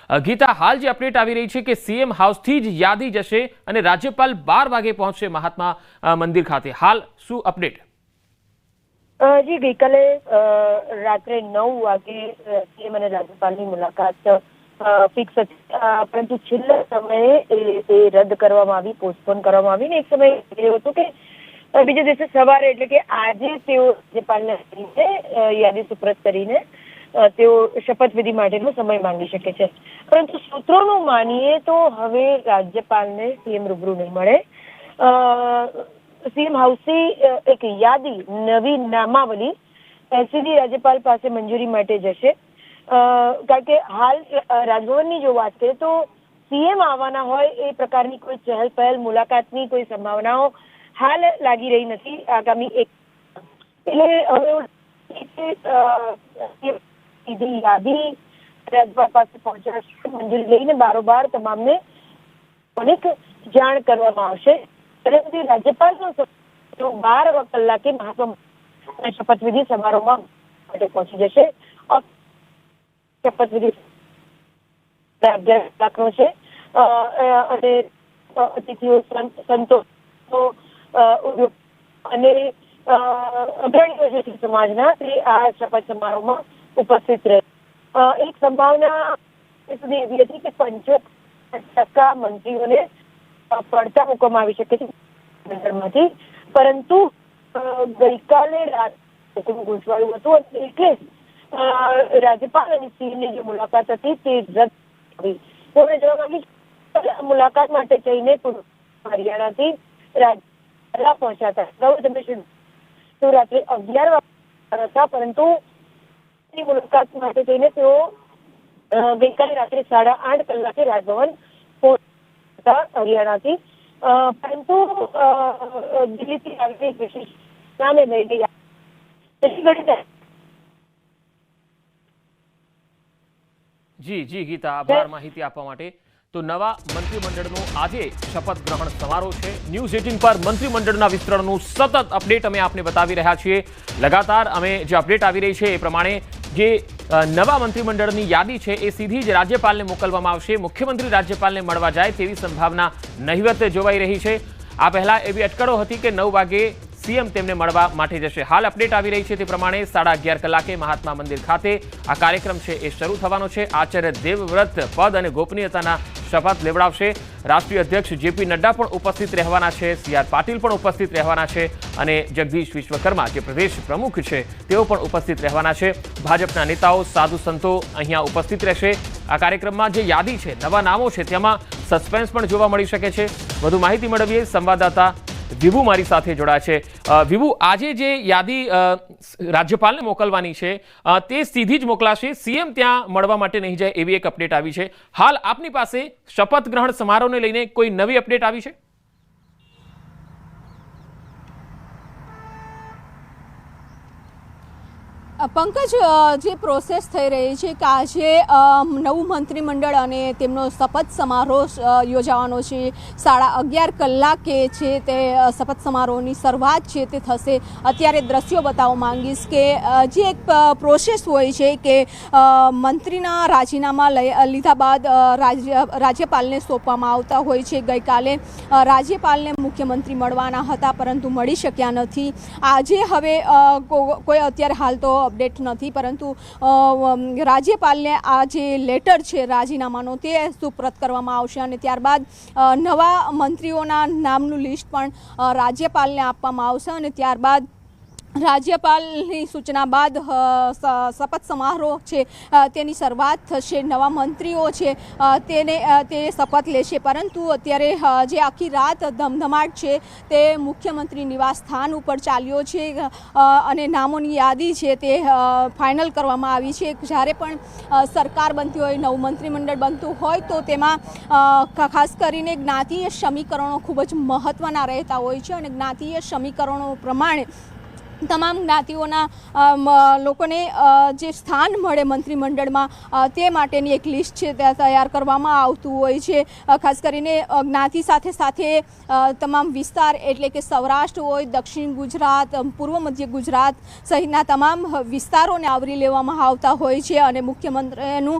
ગીતા, હાલ જે અપડેટ આવી રહી છે કે સીએમ હાઉસથી જ યાદી જશે અને રાજ્યપાલ 12 વાગે પહોંચશે મહાત્મા મંદિર ખાતે. હાલ શું અપડેટ? જી, ગઈકાલે રાત્રે 9 વાગે સીએમ અને રાજ્યપાલની મુલાકાત ફિક્સ હતી, પરંતુ છેલ્લા સમયે એ રદ કરવામાં આવી, પોસ્ટપોન કરવામાં આવી. ને એક સમય એવું હતું કે બીજા દિવસે સવારે એટલે કે આજે તેઓ રાજ્યપાલને યાદી સુપ્રત કરીને તેઓ શપથવિધિ માટેનો સમય માંગી શકે છે. પરંતુ સૂત્રોનું માનીએ તો હવે રાજ્યપાલને સીએમ રૂબરૂ નહીં મળે. સીએમ હાઉસથી એક યાદી, નવી નામાવલી સીધી રાજ્યપાલ પાસે મંજૂરી માટે જશે. કારણ કે હાલ રાજભવનની જો વાત કરીએ તો સીએમ આવવાના હોય એ પ્રકારની કોઈ ચહલ પહેલ, મુલાકાતની કોઈ સંભાવનાઓ હાલ લાગી રહી નથી આગામી એટલે હવે સીધી યાદી રાજ્યપાલ પાસે પહોંચાડશે, મંજૂરી લઈને બારોબાર તમામને અનેક જાણ કરવામાં આવશે. પરંતુ રાજ્યપાલનો 12 કલાકે મહાત્મા શપથવિધિ સમારોહમાં માટે પહોંચી જશે. શપથવિધિ 11 કલાકનો છે અને અતિથિઓ, સંતો અને અગ્રણીઓ જે છે સમાજના, તે આ શપથ સમારોહમાં ઉપસ્થિત રહે. એક સંભાવના સુધી એવી હતી કે 75% મંત્રીઓને પડતા મૂકવામાં આવી શકે છે મંડળમાંથી, પરંતુ ગઈકાલે રાત્રે ગૂંચવાયું હતું એટલે રાજ્યપાલ અને સીએમની જે મુલાકાત હતી તે રદ થઈ. તેમણે જવા માંગી મુલાકાત માટે જઈને હરિયાણાથી રાજ્ય પહોંચ્યા હતા. રાત્રે 11 વાગ્યા હતા, પરંતુ મુલાકાત માટે જઈને તેઓ ગઈકાલે રાત્રે 8:30 કલાકે રાજભવન પહોંચ્યા હતા હરિયાણાથી. પરંતુ દિલ્હીથી આવેલી વિશેષ નામે લઈને જી ગીતા, આભાર માહિતી આપવા માટે. તો નવા મંત્રીમંડળનો આજે શપથ ગ્રહણ સમારોહ છે. ન્યૂઝ 18 પર મંત્રીમંડળના વિસ્તરણનું સતત અપડેટ અમે આપને બતાવી રહ્યા છીએ. લગાતાર અમે જે અપડેટ આવી રહી છે એ પ્રમાણે જે નવા મંત્રીમંડળની યાદી છે એ સીધી જ રાજ્યપાલને મોકલવામાં આવશે. મુખ્યમંત્રી રાજ્યપાલને મળવા જાય તેવી સંભાવના નહિવત જોવાઈ રહી છે. આ પહેલા એવી અટકળો હતી કે 9 વાગે સીએમ તેમને મળવા માટે જશે. હાલ અપડેટ આવી રહી છે તે પ્રમાણે 11:30 કલાકે મહાત્મા મંદિર ખાતે આ કાર્યક્રમ છે એ શરૂ થવાનો છે. આચાર્ય દેવવ્રત પદ અને ગોપનીયતાના શપથ લેવડાવશે. રાષ્ટ્રીય અધ્યક્ષ જેપી નડ્ડા પણ ઉપસ્થિત રહેવાના છે, CR પાટીલ પણ ઉપસ્થિત રહેવાના છે અને જગદીશ વિશ્વકર્મા જે પ્રદેશ પ્રમુખ છે તેઓ પણ ઉપસ્થિત રહેવાના છે. ભાજપના નેતાઓ, સાધુ સંતો અહીંયા ઉપસ્થિત રહેશે. આ કાર્યક્રમમાં જે યાદી છે, નવા નામો છે, તેમાં સસ્પેન્સ પણ જોવા મળી શકે છે. વધુ માહિતી મેળવીએ, સંવાદદાતા વિભુ મારી સાથે જોડાય છે. વિભુ, આજે જે યાદી રાજ્યપાલને મોકલવાની છે તે સીધી જ મોકલાશે, સીએમ ત્યાં મળવા માટે નહીં જાય એવી એક અપડેટ આવી છે. હાલ આપની પાસે શપથ ગ્રહણ સમારોહને લઈને કોઈ નવી અપડેટ આવી છે? પંકજ, જે પ્રોસેસ થઈ રહી છે કે આજે નવું મંત્રીમંડળ અને તેમનો શપથ સમારોહ યોજાવાનો છે. 11:30 કલાકે છે તે શપથ સમારોહની શરૂઆત છે તે થશે. અત્યારે દ્રશ્યો બતાવવા માંગીશ કે જે એક પ્રોસેસ હોય છે કે મંત્રીના રાજીનામા લીધા બાદ રાજ્યપાલને સોંપવામાં આવતા હોય છે. ગઈકાલે રાજ્યપાલને મુખ્યમંત્રી મળવાના હતા પરંતુ મળી શક્યા નથી. આજે હવે કોઈ અત્યારે હાલ તો અપડેટ નથી, પરંતુ રાજ્યપાલને આ જે લેટર છે રાજીનામાનો તે સુપ્રત કરવામાં આવશે અને ત્યારબાદ નવા મંત્રીઓના નામનું લિસ્ટ પણ રાજ્યપાલને આપવામાં આવશે અને ત્યારબાદ રાજ્યપાલની સૂચના બાદ શપથ સમારોહ છે તેની શરૂઆત થશે. નવા મંત્રીઓ છે તે શપથ લેશે. પરંતુ અત્યારે જે આખી રાત ધમધમાટ છે તે મુખ્યમંત્રી નિવાસ સ્થાન ઉપર ચાલ્યો છે અને નામોની યાદી છે તે ફાઇનલ કરવામાં આવી છે. જ્યારે પણ સરકાર બનતી હોય, નવું મંત્રીમંડળ બનતું હોય તો તેમાં ખાસ કરીને જ્ઞાતિય સમીકરણો ખૂબ જ મહત્ત્વના રહેતા હોય છે અને જ્ઞાતિય સમીકરણો પ્રમાણે તમામ જ્ઞાતિઓના લોકોને જે સ્થાન મળે મંત્રીમંડળમાં તે માટેની એક લિસ્ટ છે તે તૈયાર કરવામાં આવતું હોય છે. ખાસ કરીને જ્ઞાતિ સાથે સાથે તમામ વિસ્તાર એટલે કે સૌરાષ્ટ્ર હોય, દક્ષિણ ગુજરાત, પૂર્વ મધ્ય ગુજરાત સહિતના તમામ વિસ્તારોને આવરી લેવામાં આવતા હોય છે અને મુખ્યમંત્રીનું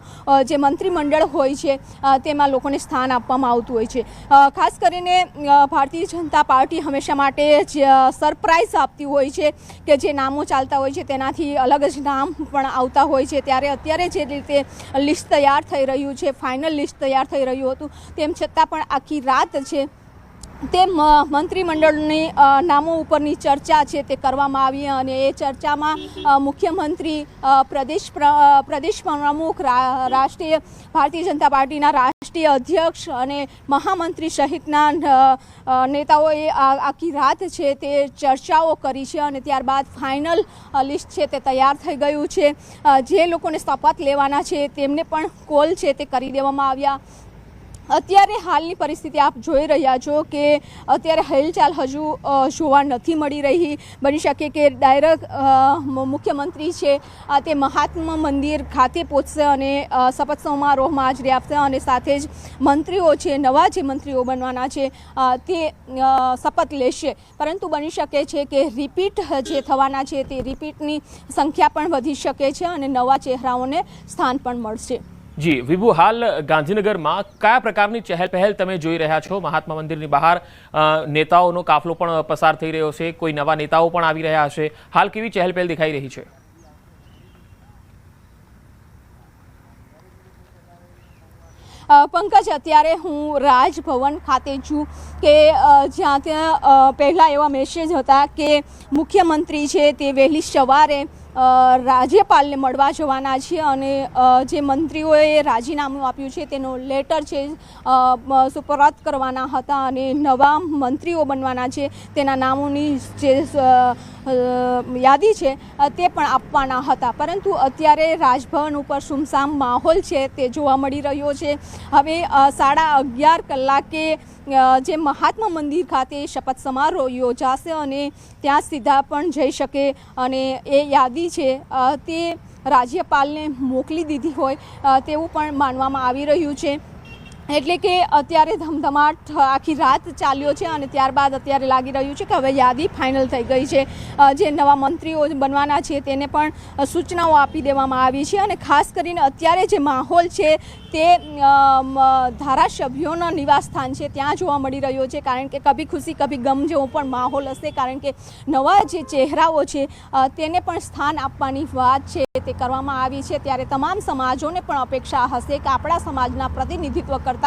જે મંત્રીમંડળ હોય છે તેમાં લોકોને સ્થાન આપવામાં આવતું હોય છે. ખાસ કરીને ભારતીય જનતા પાર્ટી હંમેશા માટે સરપ્રાઇઝ આપતી હોય છે કે જે નામો ચાલતા હોય છે તેનાથી અલગ જ નામ પણ આવતા હોય છે. ત્યારે અત્યારે જે રીતે લિસ્ટ તૈયાર થઈ રહ્યું છે, ફાઇનલ લિસ્ટ તૈયાર થઈ રહ્યું હતું, તેમ છતાં પણ આખી રાત છે તે મંત્રીમંડળની નામો ઉપરની ચર્ચા છે તે કરવામાં આવી અને એ ચર્ચામાં મુખ્યમંત્રી, પ્રદેશ પ્રમુખ, રાષ્ટ્રીય ભારતીય જનતા પાર્ટીના રાષ્ટ્રીય અધ્યક્ષ અને મહામંત્રી સહિતના નેતાઓએ આખી રાત છે તે ચર્ચાઓ કરી છે અને ત્યારબાદ ફાઇનલ લિસ્ટ છે તે તૈયાર થઈ ગયું છે. જે લોકોને શપથ લેવાના છે તેમને પણ કોલ છે તે કરી દેવામાં આવ્યા. અત્યારે હાલની પરિસ્થિતિ આપ જોઈ રહ્યા છો કે અત્યારે હલચાલ હજુ જોવા નથી મળી રહી. બની શકે કે ડાયરેક્ટ મુખ્યમંત્રી છે તે મહાત્મા મંદિર ખાતે પહોંચશે અને શપથ સમારોહમાં હાજરી આપશે અને સાથે જ મંત્રીઓ છે, નવા જે મંત્રીઓ બનવાના છે તે શપથ લેશે. પરંતુ બની શકે છે કે રિપીટ જે થવાના છે તે રિપીટની સંખ્યા પણ વધી શકે છે અને નવા ચહેરાઓને સ્થાન પણ મળશે. જી વિભુ, હાલ ગાંધીનગરમાં કયા પ્રકારની ચહેલ પહેલ તમે જોઈ રહ્યા છો? મહાત્મા મંદિરની બહાર નેતાઓનો કાફલો પણ પસાર થઈ રહ્યો છે, કોઈ નવા નેતાઓ પણ આવી રહ્યા હશે. હાલ કેવી ચહેલ પહેલ દેખાઈ રહી છે? પંકજ, અત્યારે હું રાજભવન ખાતે છું કે જ્યાં ત્યાં પહેલાં એવા મેસેજ હતા કે મુખ્યમંત્રી છે તે વહેલી સવારે રાજ્યપાલને મળવા જવાના છે અને જે મંત્રીઓએ રાજીનામું આપ્યું છે તેનો લેટર છે સુપરત કરવાના હતા અને નવા મંત્રીઓ બનવાના છે તેના નામોની જે યાદી છે તે પણ આપવાના હતા. પરંતુ અત્યારે રાજભવન ઉપર સુમસામ માહોલ છે તે જોવા મળી રહ્યો છે. હવે 11:30 કલાકે જે મહાત્મા મંદિર ખાતે શપથ સમારોહ યોજાશે અને ત્યાં સીધા પણ જઈ શકે અને એ યાદી છે તે રાજ્યપાલને મોકલી દીધી હોય તેવું પણ માનવામાં આવી રહ્યું છે. એટલે કે અત્યારે ધમધમાટ આખી રાત ચાલ્યો છે અને ત્યારબાદ અત્યારે લાગી રહ્યું છે કે હવે યાદી ફાઇનલ થઈ ગઈ છે. જે નવા મંત્રીઓ બનવાના છે તેને પણ સૂચનાઓ આપી દેવામાં આવી છે અને ખાસ કરીને અત્યારે જે માહોલ છે તે ધારાસભ્યોના નિવાસસ્થાન છે ત્યાં જોવા મળી રહ્યો છે. કારણ કે કભી ખુશી કભી ગમ જેવો પણ માહોલ હશે. કારણ કે નવા જે ચહેરાઓ છે તેને પણ સ્થાન આપવાની વાત છે તે કરવામાં આવી છે. ત્યારે તમામ સમાજોને પણ અપેક્ષા હશે કે આપણા સમાજના પ્રતિનિધિત્વ કરતા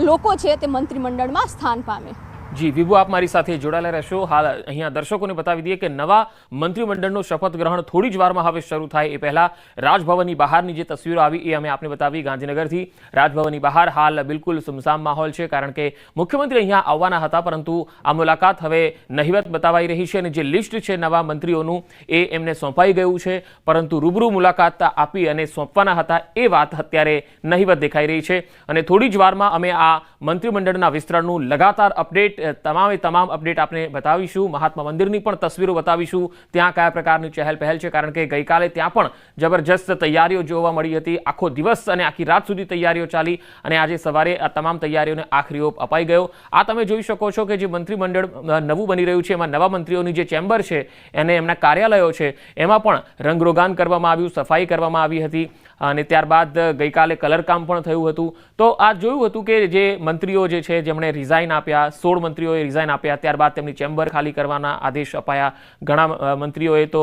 લોકો છે તે મંત્રીમંડળમાં સ્થાન પામે. જી વિભુ, આપ મારી સાથે જોડાયેલા રહેશો. હાલ અહીંયા દર્શકોને બતાવી દઈએ કે નવા મંત્રીમંડળનું શપથ ગ્રહણ થોડી જ વારમાં હવે શરૂ થાય એ પહેલા રાજભવનની બહારની જે તસવીરો આવી એ અમે આપને બતાવી. ગાંધીનગરથી રાજભવનની બહાર હાલ બિલકુલ સુમસામ માહોલ છે કારણ કે મુખ્યમંત્રી અહીંયા આવવાના હતા પરંતુ આ મુલાકાત હવે નહિવત બતાવાઈ રહી છે અને જે લિસ્ટ છે નવા મંત્રીઓનું એ એમને સોંપાઈ ગયું છે પરંતુ રૂબરૂ મુલાકાત આપી અને સોંપવાના હતા એ વાત અત્યારે નહિવત દેખાઈ રહી છે. અને થોડી જ વારમાં અમે આ મંત્રીમંડળના વિસ્તરણનું લગાતાર અપડેટ તમામ અપડેટ આપણે બતાવીશું. મહાત્મા મંદિરની પણ તસવીરો બતાવીશું ત્યાં કયા પ્રકારની ચહેલ પહેલ છે કારણ કે ગઈકાલે ત્યાં પણ જબરજસ્ત તૈયારીઓ જોવા મળી હતી. આખો દિવસ અને આખી રાત સુધી તૈયારીઓ ચાલી અને આજે સવારે આ તમામ તૈયારીઓને આખરી ઓપ અપાઈ ગયો. આ તમે જોઈ શકો છો કે જે મંત્રીમંડળ નવું બની રહ્યું છે એમાં નવા મંત્રીઓની જે ચેમ્બર છે અને એમના કાર્યાલયો છે એમાં પણ રંગરોગાન કરવામાં આવ્યું, સફાઈ કરવામાં આવી હતી અને ત્યારબાદ ગઈકાલે કલરકામ પણ થયું હતું. તો આ જોયું હતું કે જે મંત્રીઓ જે છે જેમણે રિઝાઇન આપ્યા, 16 મંત્રીઓએ રિઝાઇન આપ્યા, ત્યારબાદ તેમની ચેમ્બર ખાલી કરવાના આદેશ અપાયા. ઘણા મંત્રીઓએ તો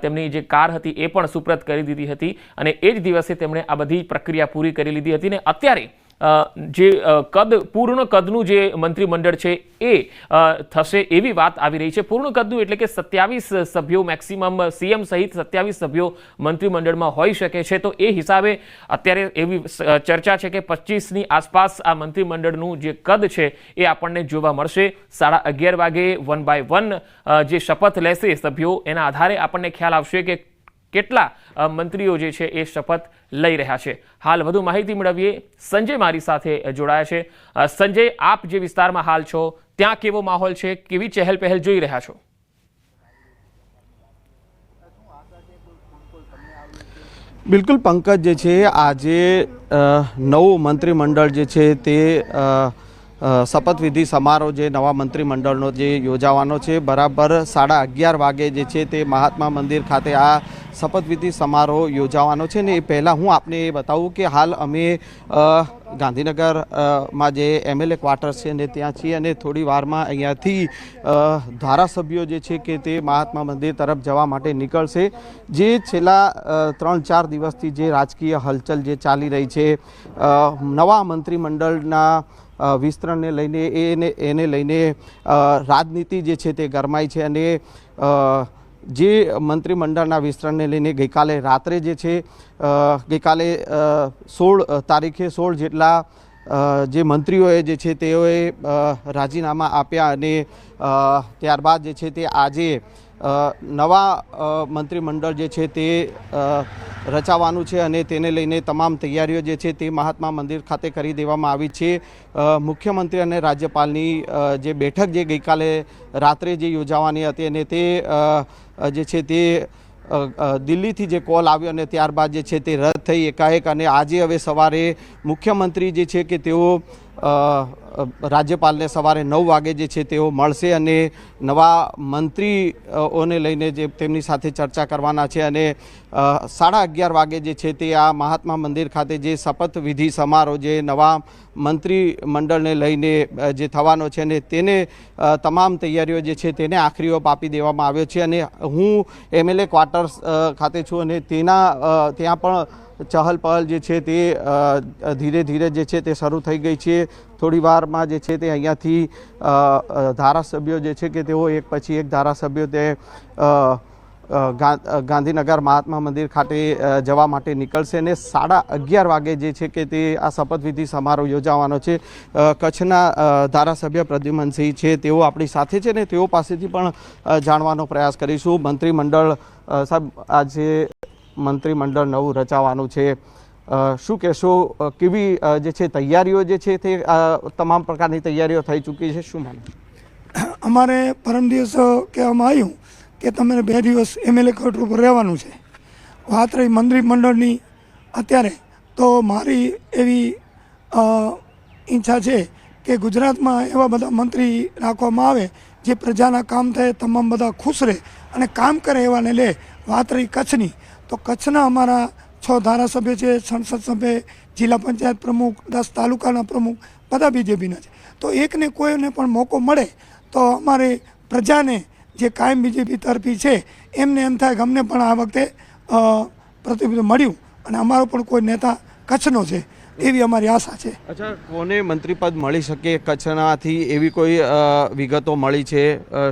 તેમની જે કાર હતી એ પણ સુપ્રત કરી દીધી હતી અને એ જ દિવસે તેમણે આ બધી પ્રક્રિયા પૂરી કરી લીધી હતી. અને અત્યારે જે પૂર્ણ કદનું જે મંત્રીમંડળ છે એ થશે એવી વાત આવી રહી છે. પૂર્ણ કદનું એટલે કે 27 સભ્યો મેક્સિમમ, સીએમ સહિત 27 સભ્યો મંત્રીમંડળમાં હોઈ શકે છે. તો એ હિસાબે અત્યારે એવી ચર્ચા છે કે 25ની આસપાસ આ મંત્રીમંડળનું જે કદ છે એ આપણને જોવા મળશે. 11:30 વાગે 1 by 1 જે શપથ લેશે સભ્યો એના આધારે આપણને ખ્યાલ આવશે કે કેટલા મંત્રીઓ જે છે એ શપથ લઈ રહ્યા છે. હાલ વધુ માહિતી મેળવીએ. સંજય મારી સાથે જોડાયા છે. સંજય, આપ જે વિસ્તારમાં હાલ છો ત્યાં કેવો માહોલ છે, કેવી ચહેલ પહેલ જોઈ રહ્યા છો? બિલકુલ પંકજ જે છે આજે નવું મંત્રીમંડળ જે છે તે શપથવિધિ સમારોહ જે નવા મંત્રીમંડળનો જે યોજાવાનો છે બરાબર 11:30 વાગે જે છે તે મહાત્મા મંદિર ખાતે આ શપથવિધિ સમારોહ યોજાવાનો છે ને એ પહેલાં હું આપને એ બતાવું કે હાલ અમે ગાંધીનગરમાં જે MLA ક્વાર્ટર્સ છે ને ત્યાં છીએ અને થોડી વારમાં અહીંયાથી ધારાસભ્યો જે છે કે તે મહાત્મા મંદિર તરફ જવા માટે નીકળશે. જે છેલ્લા 3-4 દિવસથી જે રાજકીય હલચલ જે ચાલી રહી છે નવા મંત્રીમંડળના વિસ્તરણને લઈને એને લઈને રાજનીતિ જે છે તે ગરમાઈ છે અને જે મંત્રીમંડળના વિસ્તરણને લઈને ગઈકાલે રાત્રે જે છે ગઈકાલે 16 તારીખે 16 જેટલા જે મંત્રીઓએ જે છે તેઓએ રાજીનામા આપ્યા અને ત્યારબાદ જે છે તે આજે નવા મંત્રીમંડળ જે છે તે રચાવાનું છે અને તેને લઈને તમામ તૈયારીઓ જે છે તે મહાત્મા મંદિર ખાતે કરી દેવામાં આવી છે. મુખ્યમંત્રી અને રાજ્યપાલની જે બેઠક જે ગઈકાલે રાત્રે જે યોજાવાની હતી અને તે જે છે તે દિલ્હીથી જે કોલ આવ્યો અને ત્યારબાદ જે છે તે રદ થઈ એકાએક અને આજે હવે સવારે મુખ્યમંત્રી જે છે કે તેઓ રાજ્યપાલને સવારે 9 વાગે જે છે તેઓ મળશે અને નવા મંત્રીઓને લઈને જે તેમની સાથે ચર્ચા કરવાના છે અને 11:30 વાગે જે છે તે આ મહાત્મા મંદિર ખાતે જે શપથવિધિ સમારોહ જે નવા મંત્રીમંડળને લઈને જે થવાનો છે અને તેને તમામ તૈયારીઓ જે છે તેને આખરી ઓપ આપી દેવામાં આવ્યો છે અને હું MLA ક્વાર્ટર્સ ખાતે છું અને ત્યાં પણ ચહલ પહલ જે છે તે ધીરે ધીરે જે છે તે શરૂ થઈ ગઈ છે. થોડી વારમાં જે છે તે અહીંયાથી ધારાસભ્યો જે છે કે તેઓ એક પછી એક ધારાસભ્યો તે ગાંધીનગર મહાત્મા મંદિર ખાતે જવા માટે નીકળશે અને 11:30 વાગે જે છે કે તે આ શપથવિધિ સમારોહ યોજાવાનો છે. કચ્છના ધારાસભ્ય પ્રદ્યુમનસિંહ છે તેઓ આપણી સાથે છે ને તેઓ પાસેથી પણ જાણવાનો પ્રયાસ કરીશું. મંત્રીમંડળ સાહેબ આજે મંત્રીમંડળ નવું રચાવાનું છે, શું કહેશો? કેવી જે છે તૈયારીઓ જે છે તે તમામ પ્રકારની તૈયારીઓ થઈ ચૂકી છે, શું માનો? અમારે પરમ દિવસ કહેવામાં આવ્યું કે તમારે 2 દિવસ MLA ક્વાર્ટર ઉપર રહેવાનું છે. વાત રહી મંત્રીમંડળની અત્યારે તો મારી એવી ઈચ્છા છે કે ગુજરાતમાં એવા બધા મંત્રી રાખવામાં આવે જે પ્રજાના કામ થાય, તમામ બધા ખુશ રહે અને કામ કરે એવાને લે. વાત રહી કચ્છની તો કચ્છના અમારા 6 ધારાસભ્ય છે, સંસદ સભ્ય, જિલ્લા પંચાયત પ્રમુખ, 10 તાલુકાના પ્રમુખ બધા BJPના છે. તો એકને કોઈને પણ મોકો મળે તો અમારે પ્રજાને જે કાયમ BJP તરફી છે એમને એમ થાય કે અમને પણ આ વખતે પ્રતિનિધિત્વ મળ્યું અને અમારો પણ કોઈ નેતા કચ્છનો છે એવી અમારી આશા છે. અચ્છા, કોને મંત્રીપદ મળી શકે કચ્છનાથી એવી કોઈ વિગતો મળી છે,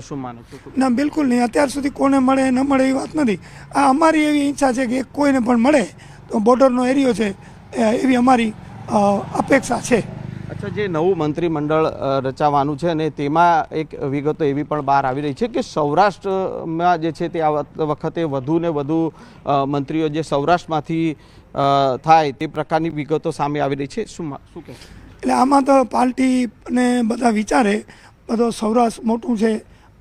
શું માનો છો? ના, બિલકુલ નહીં. અત્યાર સુધી કોને મળે ન મળે એવી વાત નથી. આ અમારી એવી ઈચ્છા છે કે કોઈને પણ મળે તો બોર્ડરનો એરિયો છે એવી અમારી અપેક્ષા છે. અચ્છા, જે નવું મંત્રીમંડળ રચાવાનું છે અને તેમાં એક વિગતો એવી પણ બહાર આવી રહી છે કે સૌરાષ્ટ્રમાં જે છે તે આ વખતે વધુ ને વધુ મંત્રીઓ જે સૌરાષ્ટ્રમાંથી થાય તે પ્રકારની વિગતો સામે આવી રહી છે, શું કહેશો? એટલે આમાં તો પાર્ટીને બધા વિચારે, બધો સૌરાષ્ટ્ર મોટું છે,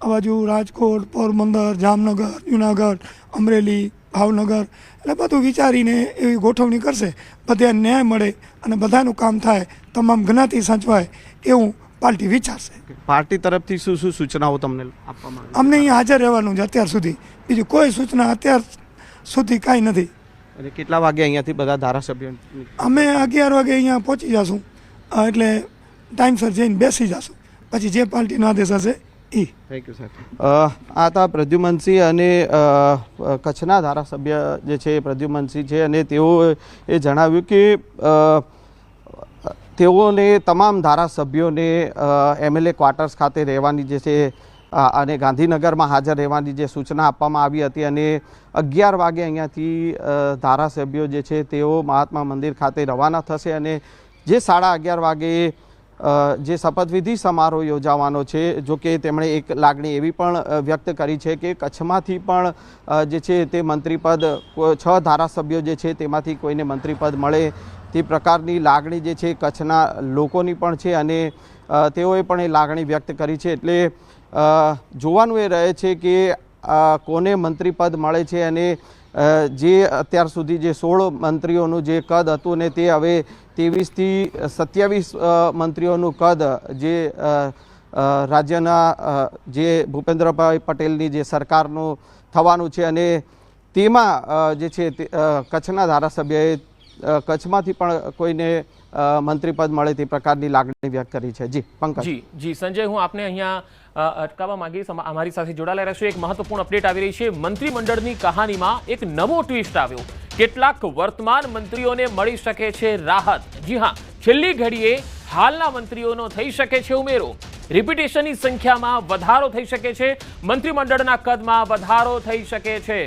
આ બાજુ રાજકોટ, પોરબંદર, જામનગર, જુનાગઢ, અમરેલી, ભાવનગર, એટલે બધું વિચારીને એવી ગોઠવણી કરશે. બધે ન્યાય મળે અને બધાનું કામ થાય, તમામ જ્ઞાતિ સચવાય એવું પાર્ટી વિચારશે. પાર્ટી તરફથી શું શું સૂચનાઓ તમને આપવામાં આવી? અમને અહીંયા હાજર રહેવાનું છે અત્યાર સુધી, બીજું કોઈ સૂચના અત્યાર સુધી કાંઈ નથી. અને કેટલા વાગે અહીંયાથી બધા ધારાસભ્યો? અમે 11 વાગે અહીંયા પહોંચી જશું, એટલે ટાઈમસર જઈને બેસી જશું, પછી જે પાર્ટીનો આદેશ હશે એ. Thank you sir. આ હતા પ્રદ્યુમનસિંહ અને કચ્છના ધારાસભ્ય જે છે પ્રદ્યુમનસિંહ છે અને તેઓએ જણાવ્યું કે તેઓને તમામ ધારાસભ્યોને MLA ક્વાર્ટર્સ ખાતે રહેવાની જે છે અને ગાંધીનગરમાં હાજર રહેવાની જે સૂચના આપવામાં આવી હતી અને 11 વાગે અહીંયાથી ધારાસભ્યો જે છે તેઓ મહાત્મા મંદિર ખાતે રવાના થશે અને જે 11:30 વાગે જે શપથવિધિ સમારોહ યોજાવાનો છે. જો કે તેમણે એક લાગણી એવી પણ વ્યક્ત કરી છે કે કચ્છમાંથી પણ જે છે તે મંત્રીપદ 6 ધારાસભ્યો જે છે તેમાંથી કોઈને મંત્રીપદ મળે તે પ્રકારની લાગણી જે છે કચ્છના લોકોની પણ છે અને તેઓએ પણ એ લાગણી વ્યક્ત કરી છે. એટલે જોવાનું એ રહે છે કે કોને મંત્રીપદ મળે છે અને જે અત્યાર સુધી જે 16 મંત્રીઓનું જે કદ હતું ને તે હવે 23 થી 27 મંત્રીઓનું કદ જે રાજ્યના જે ભૂપેન્દ્રભાઈ પટેલની જે સરકારનું થવાનું છે અને તેમાં જે છે કચ્છના ધારાસભ્યએ કચ્છમાંથી પણ કોઈને મંત્રી પદ મળે તે પ્રકારની લાગણી વ્યક્ત કરી છે. જી પંકજ. જી સંજય, હું આપને અહીંયા અટકાવવા માંગીશ. અમારી સાથે જોડાયેલા રહેશો. એક મહત્વપૂર્ણ અપડેટ આવી રહી છે. મંત્રીમંડળની કહાનીમાં એક નવો ટ્વિસ્ટ આવ્યો. કેટલાક વર્તમાન મંત્રીઓને મળી શકે છે રાહત. જી હા, છેલ્લી ઘડીએ હાલના મંત્રીઓનો થઈ શકે છે ઉમેરો. રિપીટેશનની સંખ્યામાં વધારો થઈ શકે છે. મંત્રીમંડળના કદમાં વધારો થઈ શકે છે.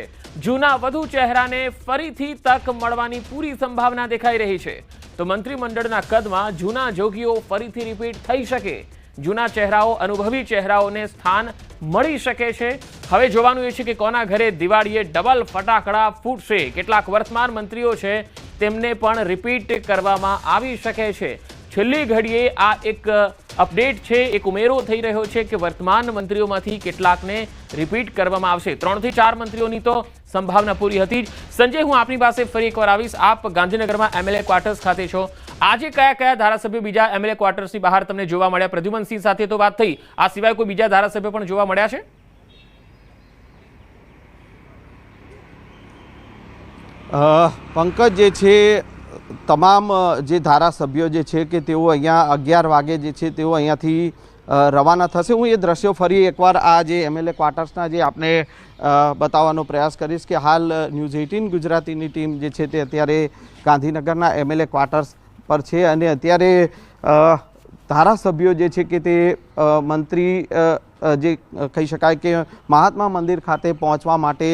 જૂના વધુ ચહેરાને ફરીથી તક મળવાની પૂરી સંભાવના દેખાઈ રહી છે. તો મંત્રીમંડળના કદમાં જૂના જોગીઓ ફરીથી રિપીટ થઈ શકે. જૂના ચહેરાઓ, અનુભવી ચહેરાઓને સ્થાન મળી શકે છે. હવે જોવાનું એ છે કે કોના ઘરે દિવાળીએ ડબલ ફટાકડા ફૂટશે. કેટલાક વર્તમાન મંત્રીઓ છે તેમને પણ રિપીટ કરવામાં આવી શકે છે. છેલ્લી ઘડીએ આ એક અપડેટ છે, એક ઉમેરો થઈ રહ્યો છે કે વર્તમાન મંત્રીઓમાંથી કેટલાકને રિપીટ કરવામાં આવશે. 3 થી 4 મંત્રીઓની તો સંભાવના પૂરી હતી જ. સંજય, હું આપની પાસે ફરી એકવાર આવીશ. આપ ગાંધીનગરમાં એમએલએ ક્વાર્ટર્સ ખાતે છો. આજે કયા કયા ધારાસભ્યો બીજા એમએલએ ક્વાર્ટર્સની બહાર તમને જોવા મળ્યા? પ્રદ્યુમનસિંહ સાથે તો વાત થઈ, આ સિવાય કોઈ બીજા ધારાસભ્યો પણ જોવા મળ્યા છે? પંકજ, જે છે તમામ જે ધારાસભ્યો જે છે કે તેઓ અહીંયા 11 વાગે જે છે તેઓ અહીંયાથી રવાના થશે. હું એ દ્રશ્યો ફરી એકવાર આ જે એમએલએ ક્વાર્ટર્સના જે આપણે બતાવવાનો પ્રયાસ કરીશ કે હાલ ન્યૂઝ 18 ગુજરાતીની ટીમ જે છે તે અત્યારે ગાંધીનગરના એમએલએ ક્વાર્ટર્સ પર છે અને અત્યારે ધારાસભ્યો જે છે કે તે મંત્રી જે કહી શકાય કે મહાત્મા મંદિર ખાતે પહોંચવા માટે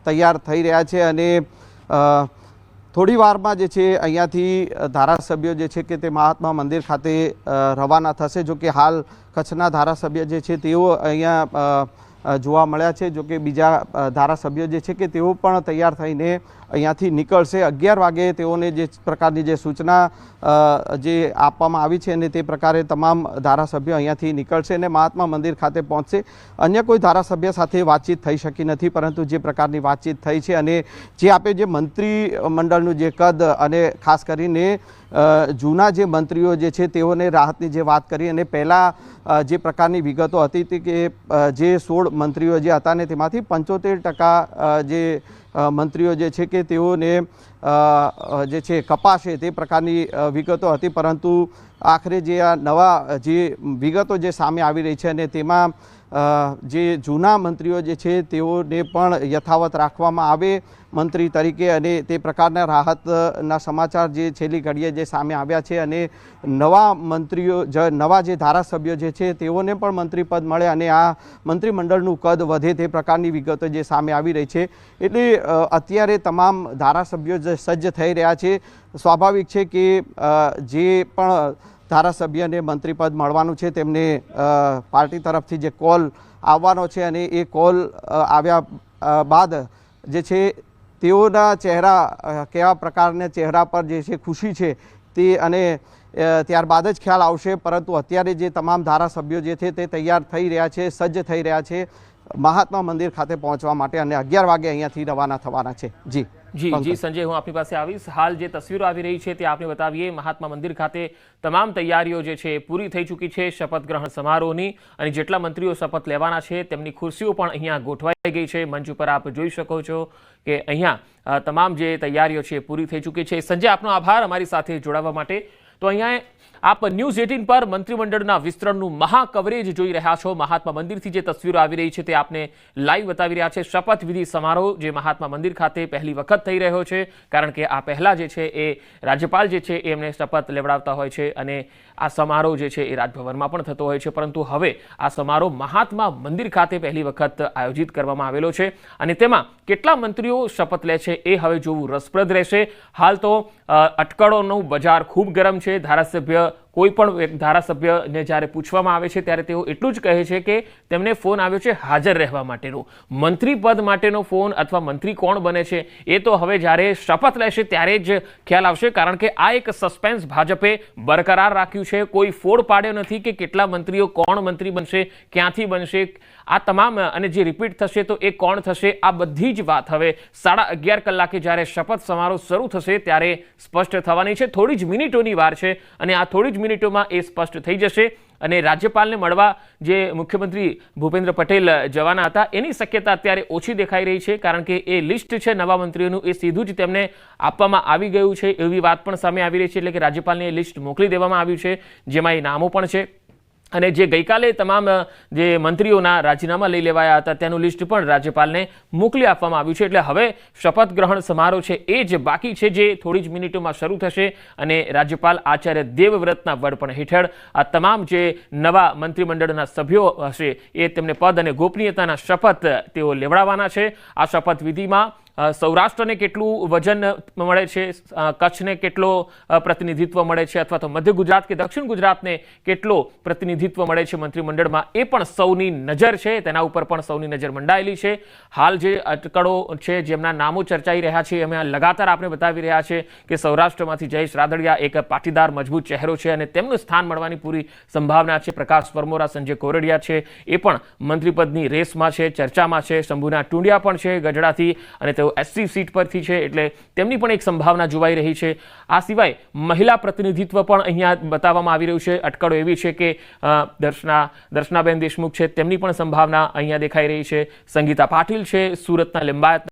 તૈયાર થઈ રહ્યા છે અને થોડી વારમાં જે છે અહીંયાથી ધારાસભ્યો જે છે કે તે મહાત્મા મંદિર ખાતે રવાના થશે. જો કે હાલ કચ્છના ધારાસભ્ય જે છે તેઓ અહીંયા જોવા મળ્યા છે. જો કે બીજા ધારાસભ્યો જે છે કે તેઓ પણ તૈયાર થઈને અહીંયાથી નીકળશે. 11 વાગે તેઓને જે પ્રકારની જે સૂચના જે આપવામાં આવી છે અને તે પ્રકારે તમામ ધારાસભ્યો અહીંયાથી નીકળશે અને મહાત્મા મંદિર ખાતે પહોંચશે. અન્ય કોઈ ધારાસભ્ય સાથે વાતચીત થઈ શકી નથી, પરંતુ જે પ્રકારની વાતચીત થઈ છે અને જે આપે જે મંત્રી મંડળનું જે કદ અને ખાસ કરીને જૂના જે મંત્રીઓ જે છે તેઓને રાહતની જે વાત કરી અને પહેલાં જે પ્રકારની વિગતો હતી કે જે 16 મંત્રીઓ જે હતા ને તેમાંથી 75% જે મંત્રીઓ જે છે કે તેઓને જે છે કપાશે તે પ્રકારની વિગતો હતી, પરંતુ આખરે જે આ નવા જે વિગતો જે સામે આવી રહી છે અને તેમાં જે જૂના મંત્રીઓ જે છે તેઓને પણ યથાવત રાખવામાં આવે મંત્રી તરીકે અને તે પ્રકારના રાહતના સમાચાર જે છેલ્લી ઘડીએ જે સામે આવ્યા છે અને નવા મંત્રીઓ નવા જે ધારાસભ્યો જે છે તેઓને પણ મંત્રી પદ મળે અને આ મંત્રીમંડળનું કદ વધે તે પ્રકારની વિગતો જે સામે આવી રહી છે. એટલે અત્યારે તમામ ધારાસભ્યો જે સજ્જ થઈ રહ્યા છે. સ્વાભાવિક છે કે જે પણ ધારાસભ્યને મંત્રીપદ મળવાનું છે તેમને પાર્ટી તરફથી જે કોલ આવવાનો છે અને એ કોલ આવ્યા બાદ જે છે તેઓના ચહેરા કેવા પ્રકારના ચહેરા પર જે છે ખુશી છે તે અને ત્યારબાદ જ ખ્યાલ આવશે. પરંતુ અત્યારે જે તમામ ધારાસભ્યો જે છે તે તૈયાર થઈ રહ્યા છે, સજ્જ થઈ રહ્યા છે મહાત્મા મંદિર ખાતે પહોંચવા માટે અને 11 વાગે અહીંયાથી રવાના થવાના છે. જી જી સંજય, હું આપની પાસે આવીશ. હાલ જે તસવીરો આવી રહી છે તે આપને બતાવીએ. મહાત્મા મંદિર ખાતે તમામ તૈયારીઓ જે છે પૂરી થઈ ચૂકી છે શપથ ગ્રહણ સમારોહની અને જેટલા મંત્રીઓ શપથ લેવાના છે તેમની ખુરશીઓ પણ અહીંયા ગોઠવાઈ ગઈ છે. મંચ ઉપર આપ જોઈ શકો છો કે અહીંયા તમામ જે તૈયારીઓ છે પૂરી થઈ ચૂકી છે. સંજય, આપનો આભાર અમારી સાથે જોડાવા માટે. તો અહીંયા આપ ન્યૂઝ 18 પર મંત્રીમંડળના વિસ્તરણનું મહા કવરેજ જોઈ રહ્યા છો. મહાત્મા મંદિરથી જે તસવીરો આવી રહી છે તે આપને લાઈવ બતાવી રહ્યા છે. શપથવિધિ સમારોહ જે મહાત્મા મંદિર ખાતે પહેલી વખત થઈ રહ્યો છે, કારણ કે આ પહેલા જે છે એ રાજ્યપાલ જે છે એમને શપથ લેવડાવતા હોય છે અને આ સમારોહ જે છે એ રાજભવનમાં પણ થતો હોય છે, પરંતુ હવે આ સમારોહ મહાત્મા મંદિર ખાતે પહેલી વખત આયોજિત કરવામાં આવેલો છે અને તેમાં કેટલા મંત્રીઓ શપથ લે છે એ હવે જોવું રસપ્રદ રહેશે. હાલ તો અટકળોનું બજાર ખૂબ ગરમ છે. ધારાસભ્ય કોઈ પણ એક ધારાસભ્યને જ્યારે પૂછવામાં આવે છે ત્યારે તેઓ એટલું જ કહે છે કે તેમને ફોન આવ્યો છે હાજર રહેવા માટેનો. મંત્રી પદ માટેનો ફોન અથવા મંત્રી કોણ બને છે એ તો હવે જ્યારે શપથ લેશે ત્યારે જ ખ્યાલ આવશે, કારણ કે આ એક સસ્પેન્સ ભાજપે બરકરાર રાખ્યું છે. કોઈ ફોડ પાડ્યો નથી કે કેટલા મંત્રીઓ, કોણ મંત્રી બનશે, ક્યાંથી બનશે, આ તમામ અને જે રિપીટ થશે તો એ કોણ થશે, આ બધી જ વાત હવે 11:30 કલાકે જ્યારે શપથ સમારોહ શરૂ થશે ત્યારે સ્પષ્ટ થવાની છે. થોડી જ મિનિટોની વાર છે અને આ થોડી જ મિનિટોમાં એ સ્પષ્ટ થઈ જશે. અને રાજ્યપાલને મળવા જે મુખ્યમંત્રી ભૂપેન્દ્ર પટેલ જવાના હતા એની શક્યતા અત્યારે ઓછી દેખાઈ રહી છે, કારણ કે એ લિસ્ટ છે નવા મંત્રીઓનું એ સીધું જ તેમને આપવામાં આવી ગયું છે એવી વાત પણ સામે આવી રહી છે. એટલે કે રાજ્યપાલને એ લિસ્ટ મોકલી દેવામાં આવ્યું છે જેમાં એ નામો પણ છે. અને જે ગઈકાલે તમામ જે મંત્રીઓના રાજીનામા લઈ લેવાયા હતા તેનું લિસ્ટ પણ રાજ્યપાલને મોકલી આપવામાં આવ્યું છે. એટલે હવે શપથ ગ્રહણ સમારોહ છે એ જ બાકી છે, જે થોડી જ મિનિટોમાં શરૂ થશે અને રાજ્યપાલ આચાર્ય દેવવ્રતના વડપણ હેઠળ આ તમામ જે નવા મંત્રીમંડળના સભ્યો હશે એ તેમને પદ અને ગોપનીયતાના શપથ તેઓ લેવડાવવાના છે. આ શપથ વિધિમાં સૌરાષ્ટ્રને કેટલું વજન મળે છે, કચ્છને કેટલો પ્રતિનિધિત્વ મળે છે, અથવા તો મધ્ય ગુજરાત કે દક્ષિણ ગુજરાતને કેટલો પ્રતિનિધિત્વ મળે છે મંત્રીમંડળમાં, એ પણ સૌની નજર છે. તેના ઉપર પણ સૌની નજર મંડાયેલી છે. હાલ જે અટકળો છે જેમના નામો ચર્ચાઈ રહ્યા છે અમે લગાતાર આપણે બતાવી રહ્યા છે કે સૌરાષ્ટ્રમાંથી જયેશ રાદડિયા એક પાટીદાર મજબૂત ચહેરો છે અને તેમનું સ્થાન મળવાની પૂરી સંભાવના છે. પ્રકાશ પરમોરા, સંજય કોરડિયા છે એ પણ મંત્રીપદની રેસમાં છે, ચર્ચામાં છે. શંભુના ટુંડિયા પણ છે ગઢડાથી અને તેઓ એસસી સીટ પરથી છે એટલે તેમની પણ એક સંભાવના જોવાઈ રહી છે. આ સિવાય મહિલા પ્રતિનિધિત્વ પણ અહીંયા બતાવવામાં આવી રહ્યું છે. અટકળો એવી છે કે દર્શનાબેન દેશમુખ છે તેમની પણ સંભાવના અહીંયા દેખાઈ રહી છે. સંગીતા પાટીલ છે સુરતના લિંબાયત